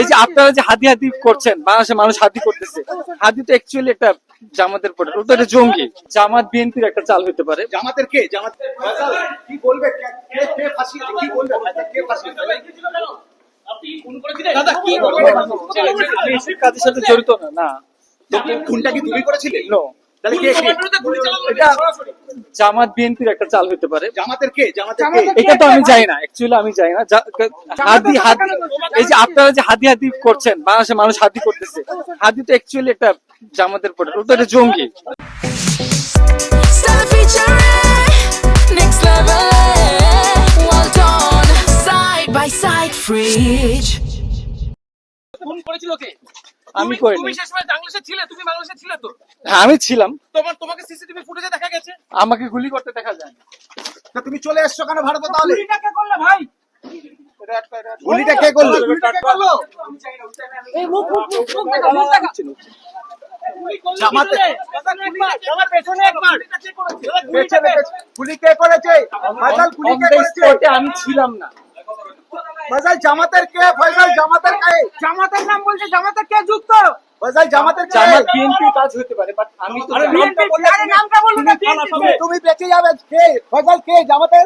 যে আপনারা যে হাতি হাতি করছেন, বাংলাদেশের মানুষ হাতি করতেছে, হাতি তো অ্যাকচুয়ালি একটা জামাতের প্রোডাক্ট, ওটা একটা জঙ্গি। জামাত বিএনপির একটা চাল হতে পারে। জামাতের কে? জামাত কি বলবে? কে ফাঁসিয়েছে? কি বলবে? কে ফাঁসিয়েছে? দাদা কি বলবে? আমি এসব কাজের সাথে জড়িত না। না, খুনটা কি তুমি করেছিলে? নো, তাহলে কে? এটা জামাত বিএনপির একটা চাল হতে পারে। জামাতের কে? জামাতের কে? এটা তো আমি জানি না, অ্যাকচুয়ালি আমি জানি না। হাতি হাতি, এই যে আপনারা যে হাতি হাতি করছেন, বাংলাদেশের মানুষ হাতি করতেছে, হাতি তো অ্যাকচুয়ালি একটা জামাতের প্রোডাক্ট, ওটা একটা জঙ্গি। Stella featuring next level. Well done, side by side, fridge. Phone করেছিল কে? আমি তুমি করিনি। শেষ সময় বাংলাদেশে ছিলে? তুমি বাংলাদেশে ছিলে তো? হ্যাঁ, আমি ছিলাম। তোমাকে সিসিটিভি ফুটেজে দেখা গেছে। আমাকে গুলি করতে দেখা যায় না। তা তুমি চলে এসছো কেন ভারতে তাহলে? গুলিটা কে করলে ভাই? গুলিটা কে করলো? এই মুখ দেখা, মুখ দেখা। জামাতে আমার পেছনে একবার। গুলি কে করেছে? ফয়সাল গুলি কে করেছে? স্পটে আমি ছিলাম না। ফয়সাল জামাতের কে? ফয়সাল জামাতের কে? জামাতের নাম বলছে, জামাতের কে যুক্ত? ফয়সাল জামাতের কে? জামাত বিএনপির কাজ হতে পারে, বাট আমি তো জানি না। আরে নামটা বললো না, তুমি বেঁচে যাবে। কে? ফয়সাল কে? জামাতের